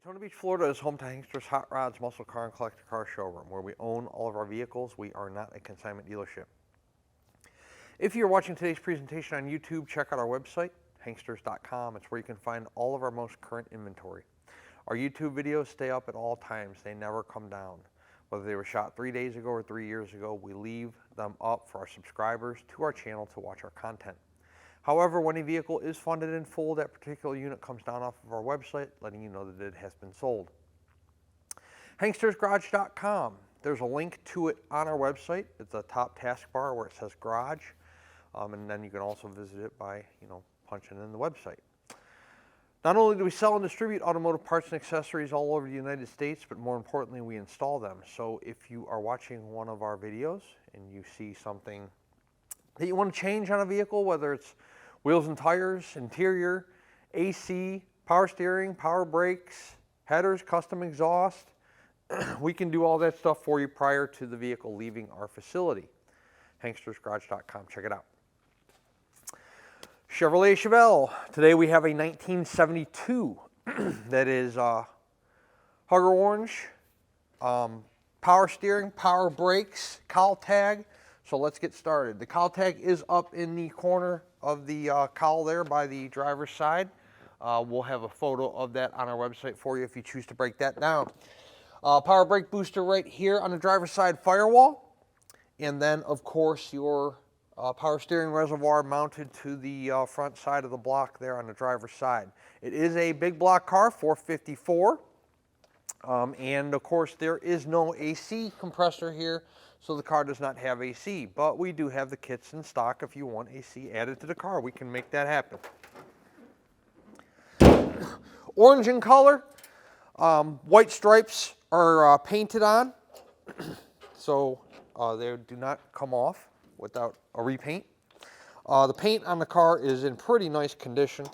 Daytona Beach, Florida is home to Hankster's Hot Rods Muscle Car and Collector Car Showroom, where we own all of our vehicles. We are not a consignment dealership. If you're watching today's presentation on YouTube, check out our website, hanksters.com. It's where you can find all of our most current inventory. Our YouTube videos stay up at all times. They never come down. Whether they were shot 3 days ago or 3 years ago, we leave them up for our subscribers to our channel to watch our content. However, when a vehicle is funded in full, that particular unit comes down off of our website, letting you know that it has been sold. HankstersGarage.com. There's a link to it on our website. It's the top taskbar where it says Garage, and then you can also visit it by, punching in the website. Not only do we sell and distribute automotive parts and accessories all over the United States, but more importantly, we install them. So if you are watching one of our videos and you see something that you want to change on a vehicle, whether it's wheels and tires, interior, AC, power steering, power brakes, headers, custom exhaust, we can do all that stuff for you prior to the vehicle leaving our facility. HankstersGarage.com, check it out. Chevrolet Chevelle. Today we have a 1972 that is Hugger Orange, power steering, power brakes, cowl tag. So let's get started. The cowl tag is up in the corner of the cowl there by the driver's side. We'll have a photo of that on our website for you if you choose to break that down. Power brake booster right here on the driver's side firewall. And then, of course, your power steering reservoir mounted to the front side of the block there on the driver's side. It is a big block car, 454. And, of course, there is no AC compressor here. So the car does not have AC, but we do have the kits in stock. If you want AC added to the car, we can make that happen. Orange in color, white stripes are painted on, so they do not come off without a repaint. The paint on the car is in pretty nice condition.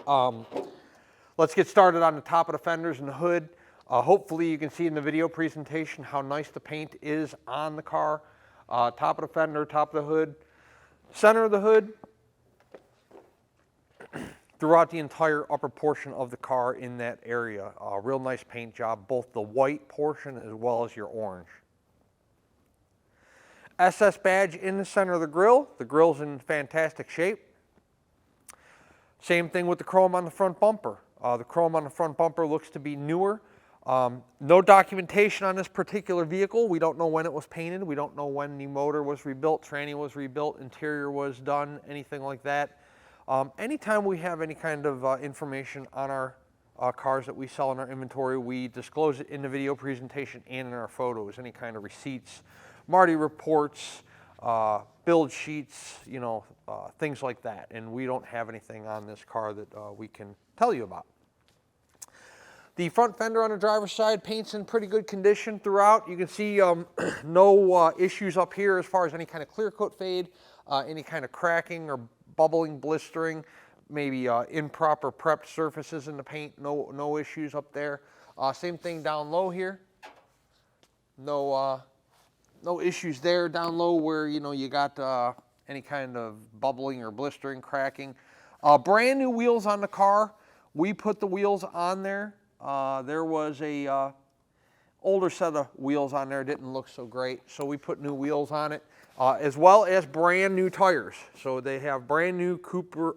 Let's get started on the top of the fenders and the hood. Hopefully you can see in the video presentation how nice the paint is on the car. Top of the fender, top of the hood, center of the hood, throughout the entire upper portion of the car in that area. Real nice paint job, both the white portion as well as your orange. SS badge in the center of the grille. The grille's in fantastic shape. Same thing with the chrome on the front bumper. The chrome on the front bumper looks to be newer. No documentation on this particular vehicle. We don't know when it was painted. We don't know when the motor was rebuilt, tranny was rebuilt, interior was done, anything like that. Anytime we have any kind of information on our cars that we sell in our inventory, we disclose it in the video presentation and in our photos. Any kind of receipts, Marty reports, build sheets, things like that. And we don't have anything on this car that we can tell you about. The front fender on the driver's side, paint's in pretty good condition throughout. You can see no issues up here as far as any kind of clear coat fade, any kind of cracking or bubbling, blistering, maybe improper prepped surfaces in the paint. No issues up there. Same thing down low here. No issues there down low where you got any kind of bubbling or blistering, cracking. Brand new wheels on the car. We put the wheels on there. There was a older set of wheels on there, didn't look so great, so we put new wheels on it, as well as brand new tires. So they have brand new Kumo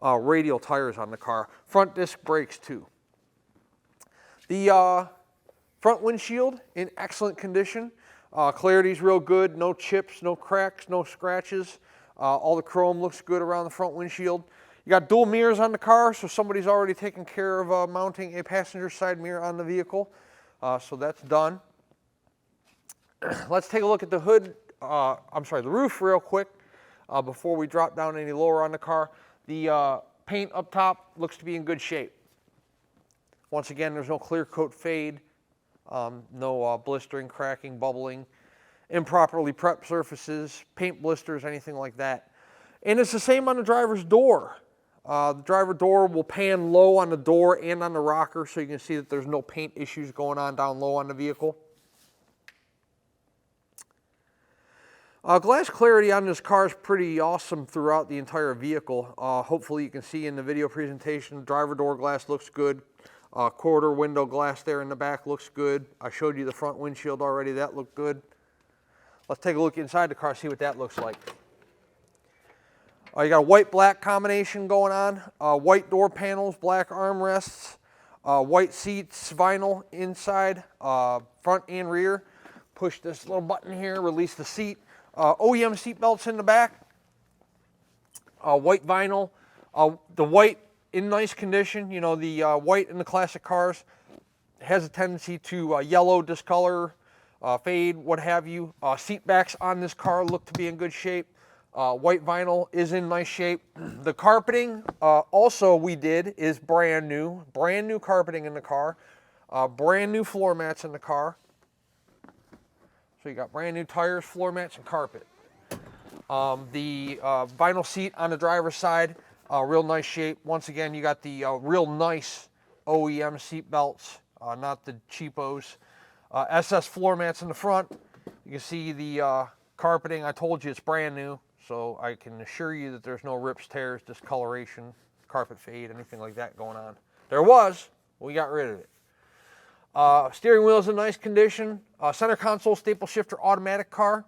radial tires on the car. Front disc brakes too. The front windshield in excellent condition. Clarity's real good, no chips, no cracks, no scratches. All the chrome looks good around the front windshield. You got dual mirrors on the car, so somebody's already taken care of mounting a passenger side mirror on the vehicle. So that's done. Let's take a look at the hood, the roof real quick before we drop down any lower on the car. The paint up top looks to be in good shape. Once again, there's no clear coat fade, no blistering, cracking, bubbling, improperly prepped surfaces, paint blisters, anything like that. And it's the same on the driver's door. The driver door will pan low on the door and on the rocker, so you can see that there's no paint issues going on down low on the vehicle. Glass clarity on this car is pretty awesome throughout the entire vehicle. Hopefully you can see in the video presentation, driver door glass looks good. Quarter window glass there in the back looks good. I showed you the front windshield already, that looked good. Let's take a look inside the car, see what that looks like. You got a white-black combination going on. White door panels, black armrests, white seats, vinyl inside, front and rear. Push this little button here, release the seat. OEM seat belts in the back. White vinyl. The white in nice condition. You know, the white in the classic cars has a tendency to yellow, discolor, fade, what have you. Seat backs on this car look to be in good shape. White vinyl is in nice shape. The carpeting also we did is brand new carpeting in the car. Brand new floor mats in the car. So you got brand new tires, floor mats, and carpet. The vinyl seat on the driver's side, real nice shape. Once again, you got the real nice OEM seat belts, not the cheapos. SS floor mats in the front. You can see the carpeting. I told you it's brand new, so I can assure you that there's no rips, tears, discoloration, carpet fade, anything like that going on. There was, we got rid of it. Steering wheel is in nice condition. Center console staple shifter automatic car.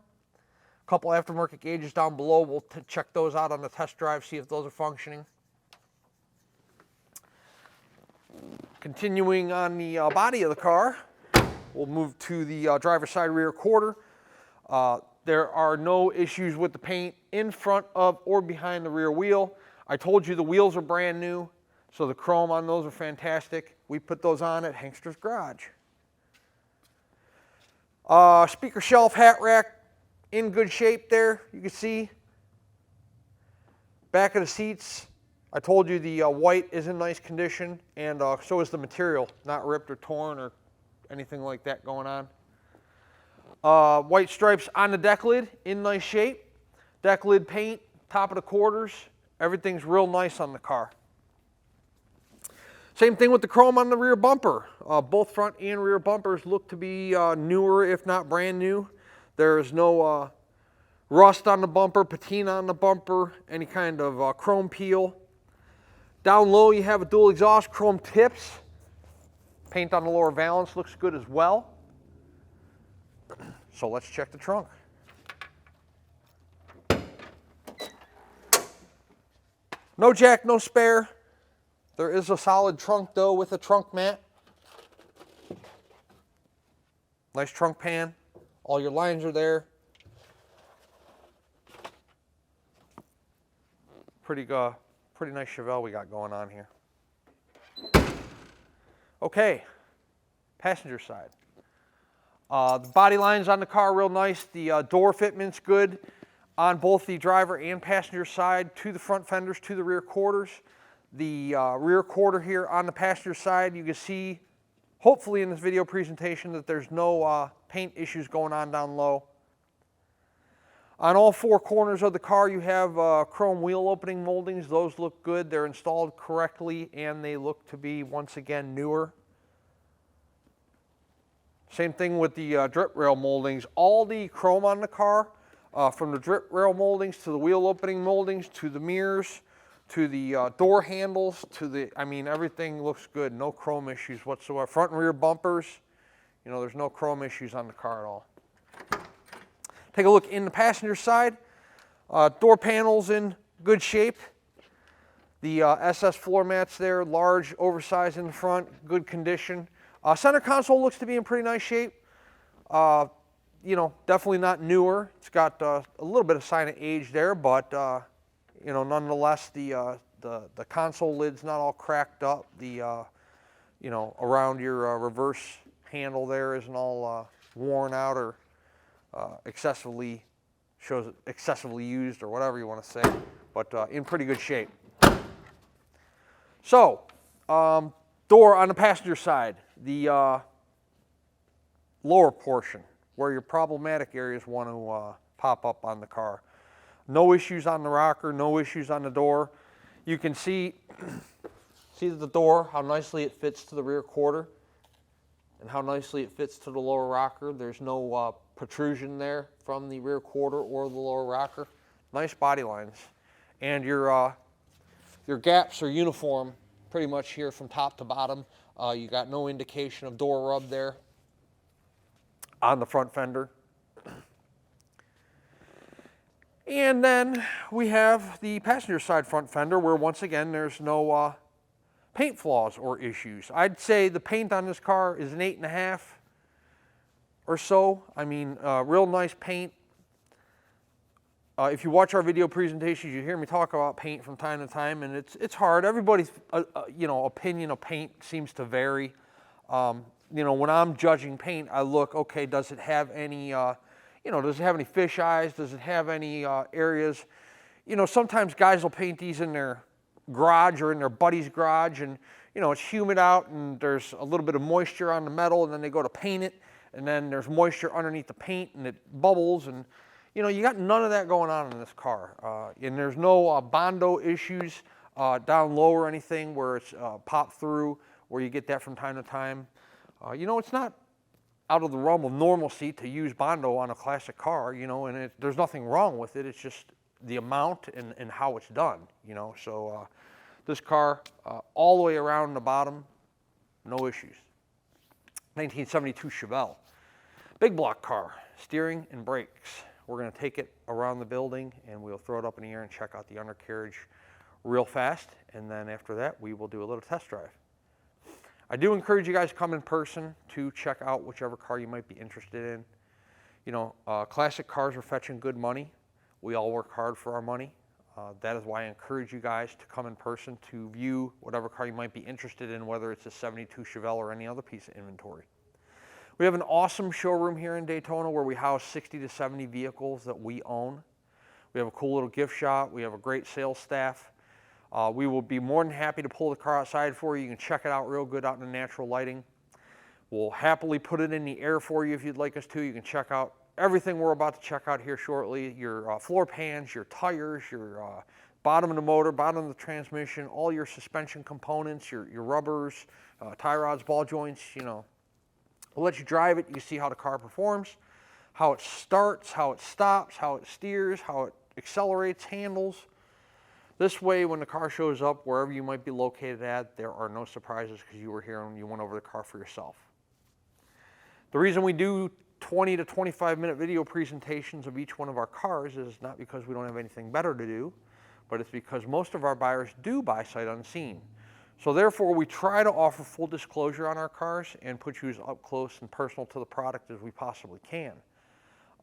A couple aftermarket gauges down below. We'll check those out on the test drive, see if those are functioning. Continuing on the body of the car, we'll move to the driver's side rear quarter. There are no issues with the paint in front of or behind the rear wheel. I told you the wheels are brand new, so the chrome on those are fantastic. We put those on at Hankster's Garage. Speaker shelf, hat rack, in good shape there, you can see. Back of the seats, I told you the white is in nice condition, and so is the material, not ripped or torn or anything like that going on. White stripes on the deck lid, in nice shape. Deck lid paint, top of the quarters, everything's real nice on the car. Same thing with the chrome on the rear bumper. Both front and rear bumpers look to be newer, if not brand new. There is no rust on the bumper, patina on the bumper, any kind of chrome peel. Down low you have a dual exhaust, chrome tips. Paint on the lower valance looks good as well. So let's check the trunk. No jack, no spare. There is a solid trunk though with a trunk mat. Nice trunk pan. All your lines are there. Pretty nice Chevelle we got going on here. Okay, passenger side. The body lines on the car real nice. The door fitment's good on both the driver and passenger side, to the front fenders, to the rear quarters. The rear quarter here on the passenger side, you can see, hopefully in this video presentation, that there's no paint issues going on down low. On all four corners of the car, you have chrome wheel opening moldings. Those look good. They're installed correctly, and they look to be, once again, newer. Same thing with the drip rail moldings. All the chrome on the car, from the drip rail moldings to the wheel opening moldings to the mirrors, to the door handles, to the, I mean, everything looks good. No chrome issues whatsoever. Front and rear bumpers, you know, there's no chrome issues on the car at all. Take a look in the passenger side. Door panels in good shape. The SS floor mats there, large, oversized in the front, good condition. Center console looks to be in pretty nice shape. You know, definitely not newer. It's got a little bit of sign of age there, but you know, nonetheless, the console lid's not all cracked up. The you know, around your reverse handle there isn't all worn out or excessively used or whatever you want to say, but in pretty good shape. So, door on the passenger side, the lower portion where your problematic areas want to pop up on the car. No issues on the rocker, no issues on the door. You can see the door, how nicely it fits to the rear quarter and how nicely it fits to the lower rocker. There's no protrusion there from the rear quarter or the lower rocker. Nice body lines. And your gaps are uniform pretty much here from top to bottom. You got no indication of door rub there on the front fender. And then we have the passenger side front fender where once again there's no paint flaws or issues. I'd say the paint on this car is an 8.5 or so. I mean, real nice paint. If you watch our video presentations, you hear me talk about paint from time to time, and it's hard. Everybody's opinion of paint seems to vary. When I'm judging paint, I look, okay, does it have any does it have any fish eyes? Does it have any areas? Sometimes guys will paint these in their garage or in their buddy's garage, and it's humid out and there's a little bit of moisture on the metal, and then they go to paint it, and then there's moisture underneath the paint and it bubbles, and you got none of that going on in this car. And there's no Bondo issues down low or anything where it's popped through, where you get that from time to time. It's not out of the realm of normalcy to use Bondo on a classic car, and there's nothing wrong with it. It's just the amount and how it's done, So this car, all the way around the bottom, no issues. 1972 Chevelle. Big block car, steering and brakes. We're going to take it around the building and we'll throw it up in the air and check out the undercarriage real fast. And then after that, we will do a little test drive. I do encourage you guys to come in person to check out whichever car you might be interested in. Classic cars are fetching good money. We all work hard for our money. That is why I encourage you guys to come in person to view whatever car you might be interested in, whether it's a 72 Chevelle or any other piece of inventory. We have an awesome showroom here in Daytona where we house 60 to 70 vehicles that we own. We have a cool little gift shop. We have a great sales staff. We will be more than happy to pull the car outside for you. You can check it out real good out in the natural lighting. We'll happily put it in the air for you if you'd like us to. You can check out everything we're about to check out here shortly. Your floor pans, your tires, your bottom of the motor, bottom of the transmission, all your suspension components, your rubbers, tie rods, ball joints, We'll let you drive it. You see how the car performs, how it starts, how it stops, how it steers, how it accelerates, handles. This way, when the car shows up, wherever you might be located at, there are no surprises because you were here and you went over the car for yourself. The reason we do 20 to 25-minute video presentations of each one of our cars is not because we don't have anything better to do, but it's because most of our buyers do buy sight unseen. So therefore, we try to offer full disclosure on our cars and put you as up close and personal to the product as we possibly can.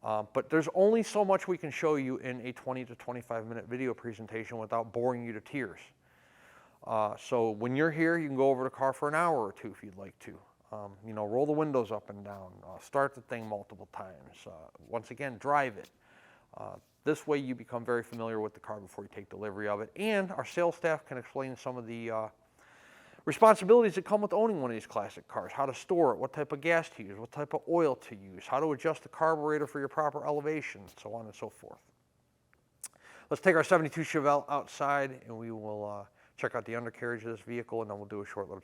But there's only so much we can show you in a 20 to 25-minute video presentation without boring you to tears. So when you're here, you can go over the car for an hour or two if you'd like to. Roll the windows up and down, start the thing multiple times. Once again, drive it. This way you become very familiar with the car before you take delivery of it. And our sales staff can explain some of the responsibilities that come with owning one of these classic cars, how to store it, what type of gas to use, what type of oil to use, how to adjust the carburetor for your proper elevation, so on and so forth. Let's take our 72 Chevelle outside and we will check out the undercarriage of this vehicle, and then we'll do a short little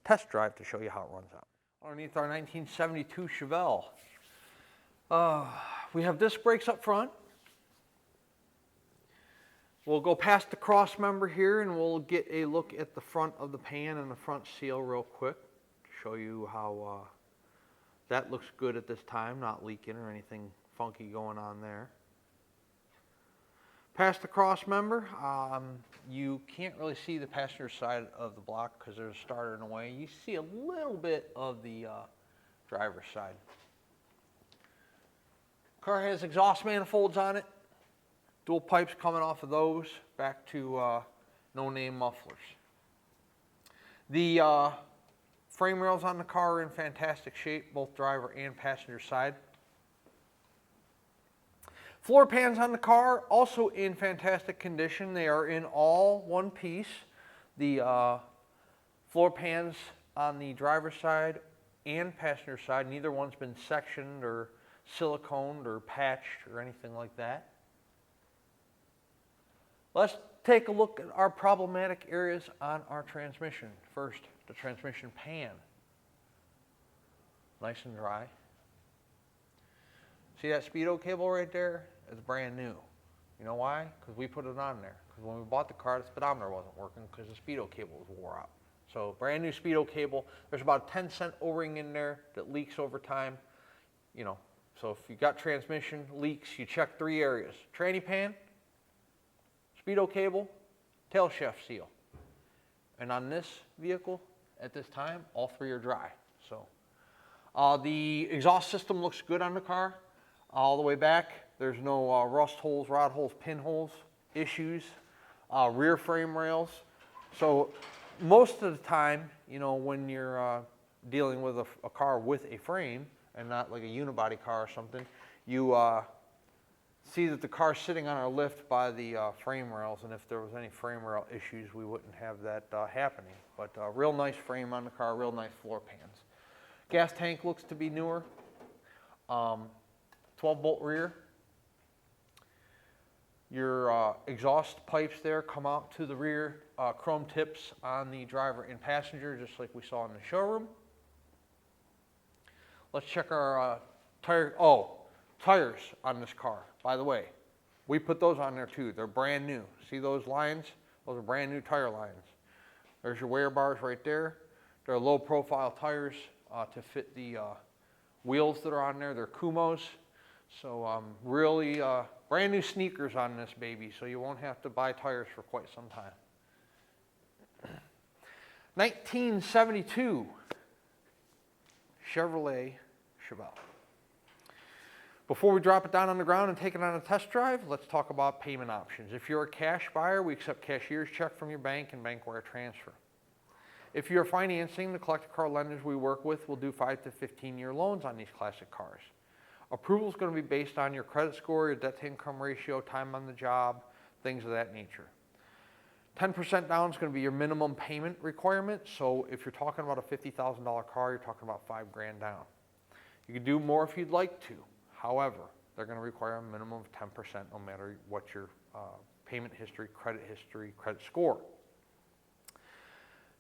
test drive to show you how it runs out. Underneath our 1972 Chevelle, we have disc brakes up front. We'll go past the cross member here and we'll get a look at the front of the pan and the front seal real quick to show you how that looks good at this time, not leaking or anything funky going on there. Past the cross member, you can't really see the passenger side of the block because there's a starter in the way. You see a little bit of the driver's side. Car has exhaust manifolds on it. Dual pipes coming off of those, back to no-name mufflers. The frame rails on the car are in fantastic shape, both driver and passenger side. Floor pans on the car also in fantastic condition. They are in all one piece. The floor pans on the driver's side and passenger side, neither one's been sectioned or siliconed or patched or anything like that. Let's take a look at our problematic areas on our transmission. First, the transmission pan. Nice and dry. See that speedo cable right there? It's brand new. You know why? Because we put it on there. Because when we bought the car, the speedometer wasn't working because the speedo cable was wore out. So brand new speedo cable. There's about a 10-cent O-ring in there that leaks over time. You know, so if you got transmission leaks, you check 3 areas: tranny pan, speedo cable, tail shaft seal. And on this vehicle, at this time, all 3 are dry. So the exhaust system looks good on the car. All the way back, there's no rust holes, rod holes, pinholes, issues, rear frame rails. So most of the time, you know, when you're dealing with a car with a frame and not like a unibody car or something, you see that the car's sitting on our lift by the frame rails, and if there was any frame rail issues, we wouldn't have that happening. But real nice frame on the car, real nice floor pans. Gas tank looks to be newer. 12-bolt rear. Your exhaust pipes there come out to the rear, chrome tips on the driver and passenger, just like we saw in the showroom. Let's check our tires on this car. By the way, we put those on there too. They're brand new. See those lines? Those are brand new tire lines. There's your wear bars right there. They're low profile tires to fit the wheels that are on there. They're Kumos. So really brand new sneakers on this baby, so you won't have to buy tires for quite some time. 1972 Chevrolet Chevelle. Before we drop it down on the ground and take it on a test drive, let's talk about payment options. If you're a cash buyer, we accept cashier's check from your bank and bank wire transfer. If you're financing, the collector car lenders we work with will do 5 to 15-year loans on these classic cars. Approval is going to be based on your credit score, your debt-to-income ratio, time on the job, things of that nature. 10% down is going to be your minimum payment requirement. So if you're talking about a $50,000 car, you're talking about $5 grand down. You can do more if you'd like to. However, they're going to require a minimum of 10% no matter what your payment history, credit score.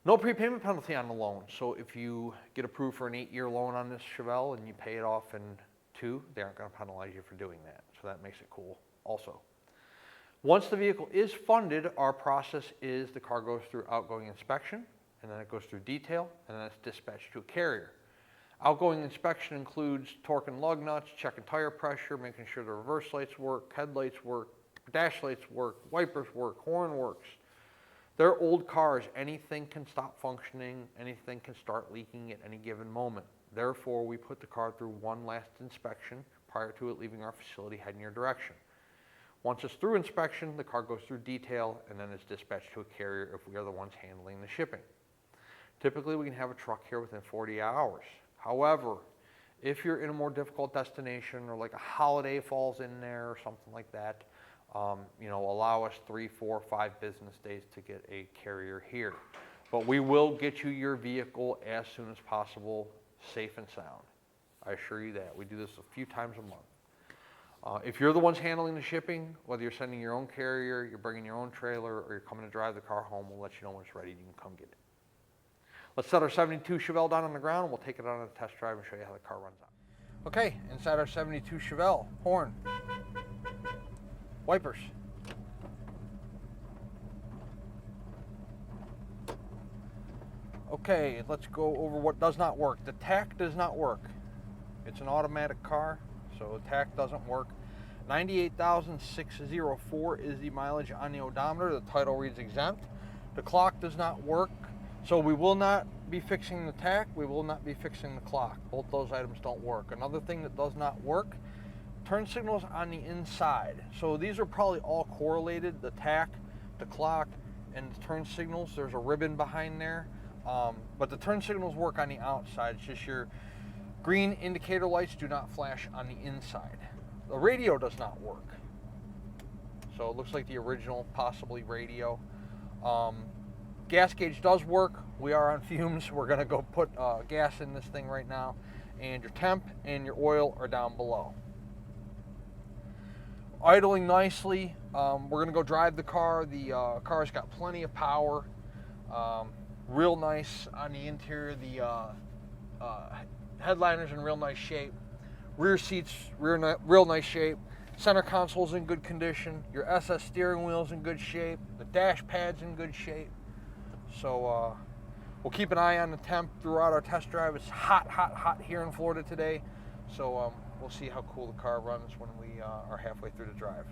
No prepayment penalty on the loan. So if you get approved for an 8-year loan on this Chevelle and you pay it off in 2, they aren't going to penalize you for doing that. So that makes it cool also. Once the vehicle is funded, our process is the car goes through outgoing inspection, and then it goes through detail, and then it's dispatched to a carrier. Outgoing inspection includes torquing lug nuts, checking tire pressure, making sure the reverse lights work, headlights work, dash lights work, wipers work, horn works. They're old cars. Anything can stop functioning. Anything can start leaking at any given moment. Therefore, we put the car through one last inspection prior to it leaving our facility heading your direction. Once it's through inspection, the car goes through detail, and then it's dispatched to a carrier if we are the ones handling the shipping. Typically, we can have a truck here within 40 hours. However, if you're in a more difficult destination or like a holiday falls in there or something like that, allow us 3, 4, 5 business days to get a carrier here. But we will get you your vehicle as soon as possible, safe and sound. I assure you that. We do this a few times a month. If you're the ones handling the shipping, whether you're sending your own carrier, you're bringing your own trailer, or you're coming to drive the car home, we'll let you know when it's ready and you can come get it. Let's set our 72 Chevelle down on the ground, and we'll take it on a test drive and show you how the car runs out. Okay, inside our 72 Chevelle, horn, wipers, okay, let's go over what does not work. The tach does not work. It's an automatic car, so the tach doesn't work. 98,604 is the mileage on the odometer. The title reads exempt. The clock does not work, so we will not be fixing the tach. We will not be fixing the clock. Both those items don't work. Another thing that does not work, turn signals on the inside. So these are probably all correlated, the tach, the clock, and the turn signals. There's a ribbon behind there. But the turn signals work on the outside. It's just your green indicator lights do not flash on the inside. The radio does not work. So it looks like the original, possibly radio. Gas gauge does work. We are on fumes. We're going to go put gas in this thing right now. And your temp and your oil are down below. Idling nicely. We're going to go drive the car. The car's got plenty of power. Real nice on the interior. The headliner's in real nice shape. Rear seats, real nice shape. Center console's in good condition. Your SS steering wheel's in good shape. The dash pad's in good shape. So we'll keep an eye on the temp throughout our test drive. It's hot here in Florida today. So we'll see how cool the car runs when we are halfway through the drive.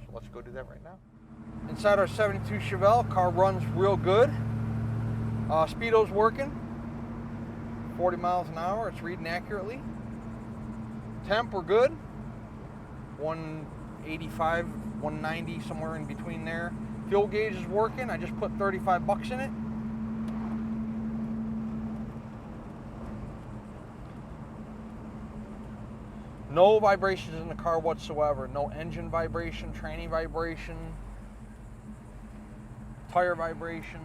So let's go do that right now. Inside our 72 Chevelle, car runs real good. Speedo's working. 40 miles an hour, it's reading accurately. Temp, we're good. 185, 190, somewhere in between there. Fuel gauge is working. I just put 35 bucks in it. No vibrations in the car whatsoever. No engine vibration, tranny vibration, tire vibration.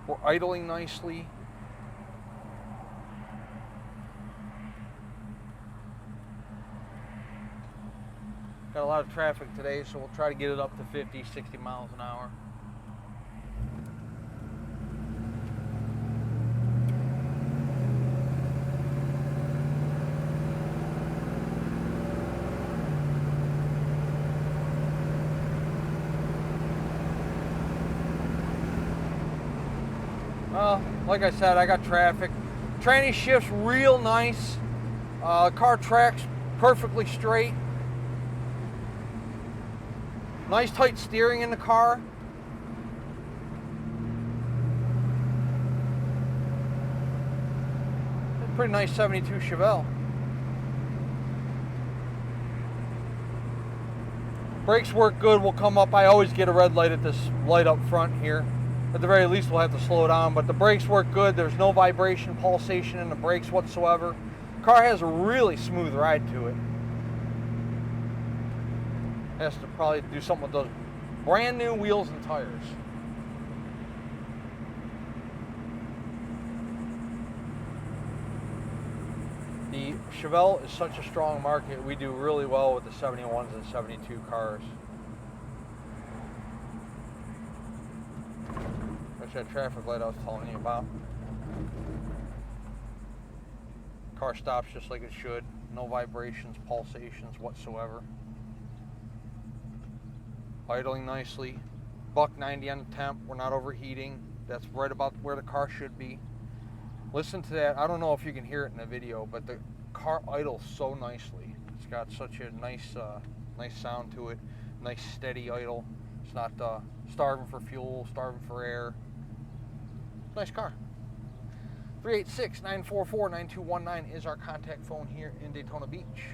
We're idling nicely. Got a lot of traffic today, so we'll try to get it up to 50, 60 miles an hour. Well, like I said, I got traffic. Tranny shifts real nice. Car tracks perfectly straight. Nice tight steering in the car. Pretty nice 72 Chevelle. Brakes work good. We'll come up. I always get a red light at this light up front here. At the very least, we'll have to slow down, but the brakes work good. There's no vibration, pulsation in the brakes whatsoever. Car has a really smooth ride to it. Has to probably do something with those brand new wheels and tires. The Chevelle is such a strong market. We do really well with the 71s and 72 cars. There's that traffic light I was telling you about. Car stops just like it should. No vibrations, pulsations whatsoever. Idling nicely. $190 on the temp. We're not overheating. That's right about where the car should be. Listen to that. I don't know if you can hear it in the video, but the car idles so nicely. It's got such a nice sound to it. Nice steady idle. It's not starving for fuel, starving for air. Nice car. 386-944-9219 is our contact phone here in Daytona Beach.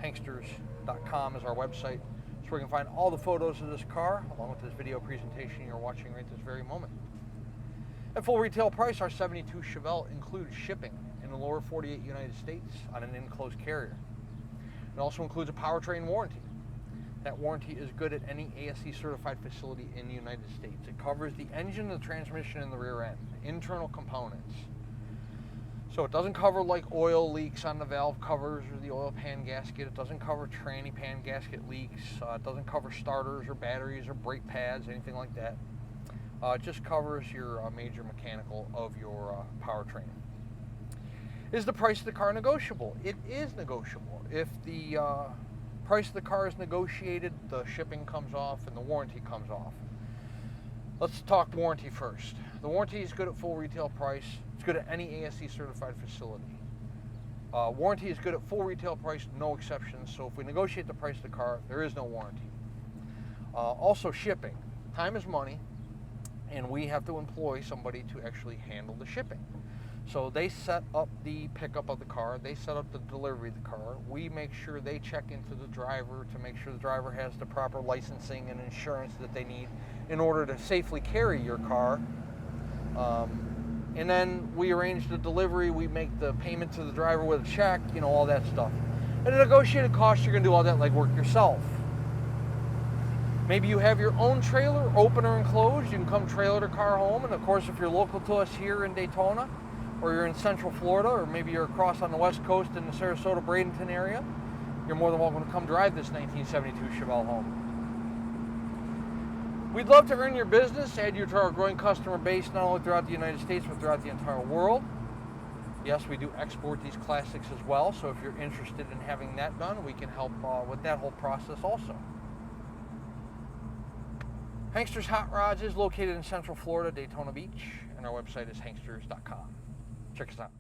Hanksters.com is our website. That's where you can find all the photos of this car, along with this video presentation you're watching right this very moment. At full retail price, our 72 Chevelle includes shipping in the lower 48 United States on an enclosed carrier. It also includes a powertrain warranty. That warranty is good at any ASE certified facility in the United States. It covers the engine, the transmission, and the rear end, internal components. So it doesn't cover like oil leaks on the valve covers or the oil pan gasket. It doesn't cover tranny pan gasket leaks. It doesn't cover starters or batteries or brake pads, anything like that. It just covers your major mechanical of your powertrain. Is the price of the car negotiable? It is negotiable. If the price of the car is negotiated, the shipping comes off and the warranty comes off. Let's talk warranty first. The warranty is good at full retail price. It's good at any ASE certified facility. Warranty is good at full retail price, no exceptions. So if we negotiate the price of the car, there is no warranty. Also shipping. Time is money, and we have to employ somebody to actually handle the shipping. So they set up the pickup of the car, they set up the delivery of the car. We make sure they check into the driver to make sure the driver has the proper licensing and insurance that they need in order to safely carry your car. And then we arrange the delivery, we make the payment to the driver with a check, you know, all that stuff. At a negotiated cost, you're gonna do all that legwork yourself. Maybe you have your own trailer, open or enclosed. You can come trailer the car home. And of course, if you're local to us here in Daytona, or you're in Central Florida, or maybe you're across on the West Coast in the Sarasota, Bradenton area, you're more than welcome to come drive this 1972 Chevelle home. We'd love to earn your business, add you to our growing customer base, not only throughout the United States, but throughout the entire world. Yes, we do export these classics as well, so if you're interested in having that done, we can help with that whole process also. Hanksters Hot Rods is located in Central Florida, Daytona Beach, and our website is hanksters.com. Check us out.